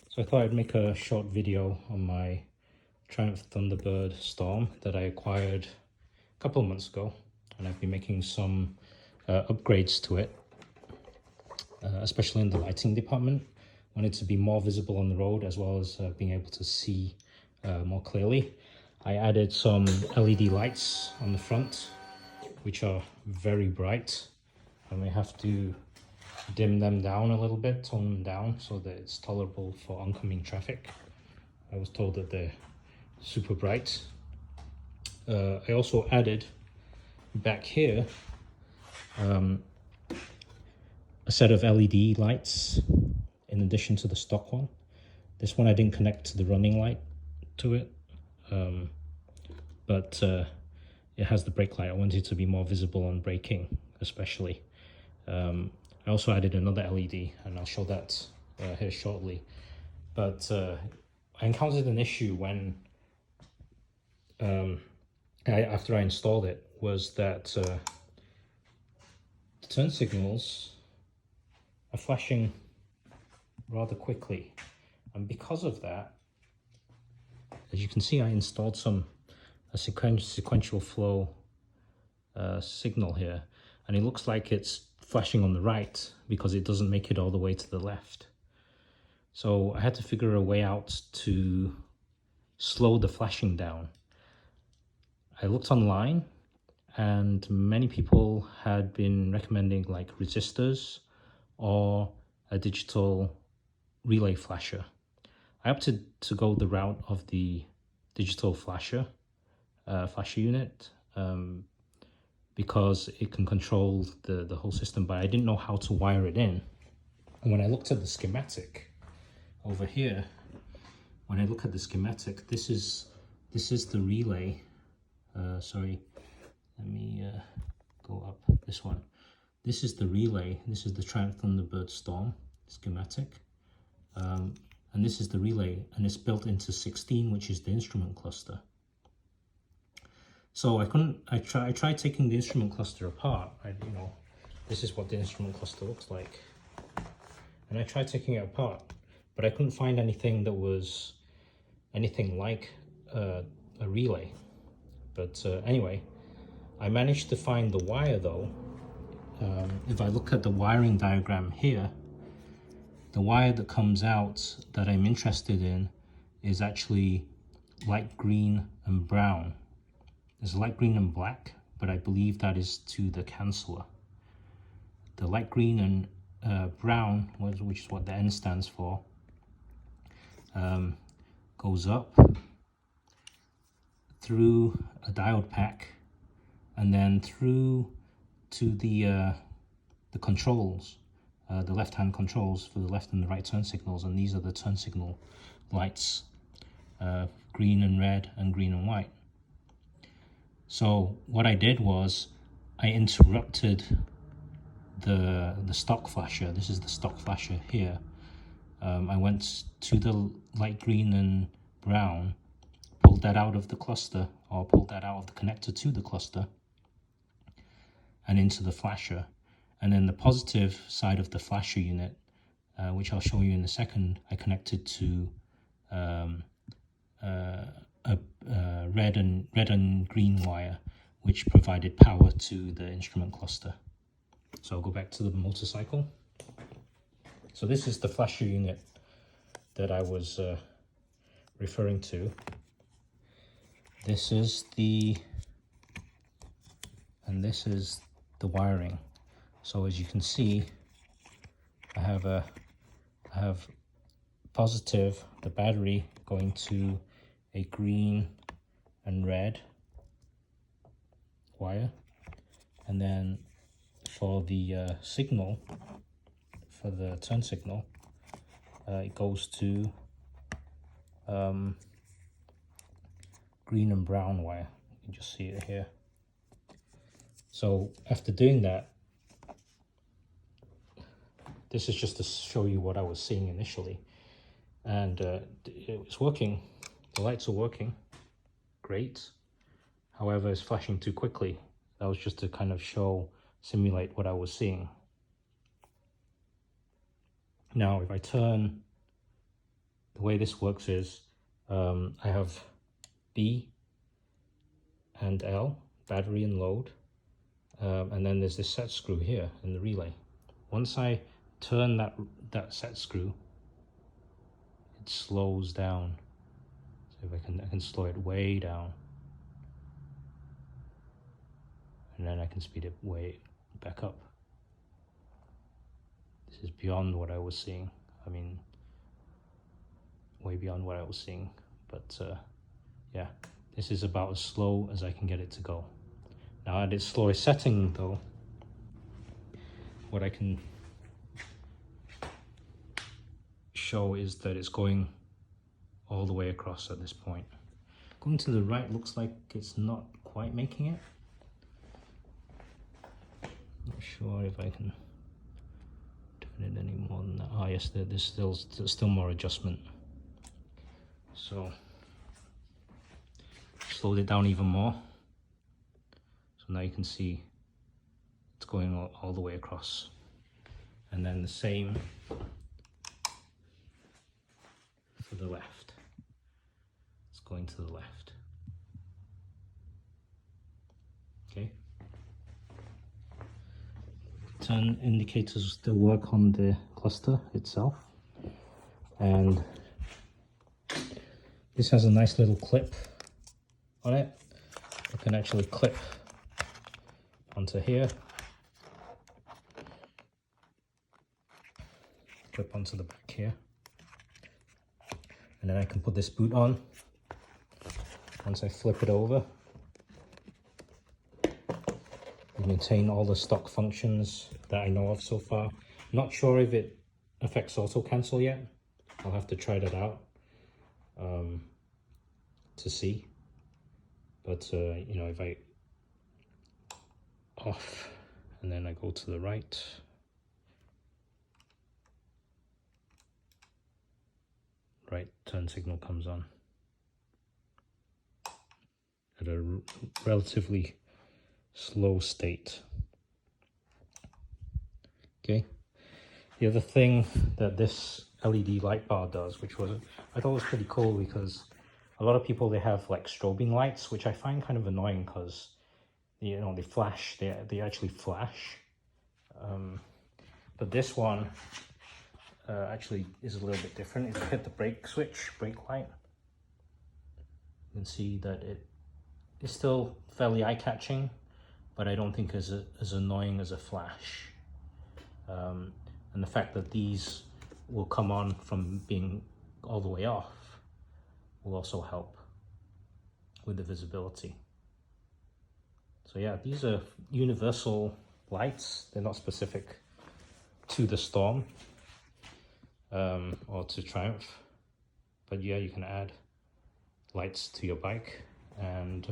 So I thought I'd make a short video on my Triumph Thunderbird Storm that I acquired a couple of months ago, and I've been making some upgrades to it, especially in the lighting department. I want it to be more visible on the road, as well as being able to see more clearly. I added some LED lights on the front, which are very bright. I may have to dim them down a little bit, tone them down so that it's tolerable for oncoming traffic. I was told that they're super bright. I also added back here a set of LED lights in addition to the stock one. This one I didn't connect to the running light to it, but it has the brake light. I wanted it to be more visible on braking, especially. I also added another LED, and I'll show that here shortly. But I encountered an issue when, after I installed it, was that the turn signals are flashing rather quickly. And because of that, as you can see, I installed a sequential flow signal here, and it looks like it's flashing on the right because it doesn't make it all the way to the left. So I had to figure a way out to slow the flashing down. I looked online, and many people had been recommending like resistors or a digital relay flasher. I opted to go the route of the digital flasher unit, because it can control the whole system, but I didn't know how to wire it in. And when I looked at the schematic over here, this is the relay. Sorry, let me go up this one. This is the relay. This is the Triumph Thunderbird Storm schematic. And this is the relay, and it's built into 16, which is the instrument cluster. So I tried taking the instrument cluster apart. This is what the instrument cluster looks like. And I tried taking it apart, but I couldn't find anything that was anything like a relay. But anyway, I managed to find the wire though. If I look at the wiring diagram here, the wire that comes out that I'm interested in is actually light green and brown. There's light green and black, but I believe that is to the canceller. The light green and brown, which is what the N stands for, goes up through a diode pack and then through to the controls, the left-hand controls for the left and the right turn signals, and these are the turn signal lights, green and red and green and white. So what I did was I interrupted the stock flasher. This is the stock flasher here. I went to the light green and brown, pulled that out of the cluster, or pulled that out of the connector to the cluster and into the flasher. And then the positive side of the flasher unit, which I'll show you in a second, I connected to red and green wire, which provided power to the instrument cluster. So I'll go back to the motorcycle. So this is the flasher unit that I was referring to. This is the wiring. So as you can see, I have positive, the battery, going to a green and red wire, and then for the signal, for the turn signal, it goes to green and brown wire. You can just see it here. So after doing that, this is just to show you what I was seeing initially, and it was working. The lights are working great. However, it's flashing too quickly. That was just to kind of simulate what I was seeing. Now, if I turn the way this works is I have B and L, battery and load, and then there's this set screw here in the relay. Once I turn that set screw, it slows down. So if I can slow it way down, and then I can speed it way back up. This is beyond what I was seeing. I mean, way beyond what I was seeing. But yeah, this is about as slow as I can get it to go. Now at its slowest setting though, what I can show is that it's going all the way across at this point. Going to the right looks like it's not quite making it. Not sure if I can turn it any more than that. Ah, yes, there's still more adjustment. So slowed it down even more. So now you can see it's going all the way across. And then the same for the left. It's going to the left. Okay. Turn indicators still work on the cluster itself, and this has a nice little clip on it. It can actually clip onto here, clip onto the back here, and then I can put this boot on. Once I flip it over, we maintain all the stock functions that I know of so far. Not sure if it affects auto cancel yet. I'll have to try that out to see. But you know, if I off and then I go to the right, turn signal comes on at a relatively slow state. Okay. The other thing that this LED light bar does, which I thought was pretty cool, because a lot of people, they have like strobing lights, which I find kind of annoying because, you know, they flash, they actually flash. But this one actually is a little bit different. If you hit the brake switch, brake light, you can see that it is still fairly eye-catching, but I don't think as annoying as a flash. And the fact that these will come on from being all the way off will also help with the visibility. So yeah, these are universal lights. They're not specific to the Storm or to Triumph, but yeah, you can add lights to your bike. And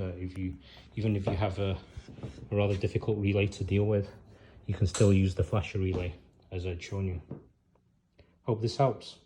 even if you have a rather difficult relay to deal with, you can still use the flasher relay as I'd shown you. Hope this helps.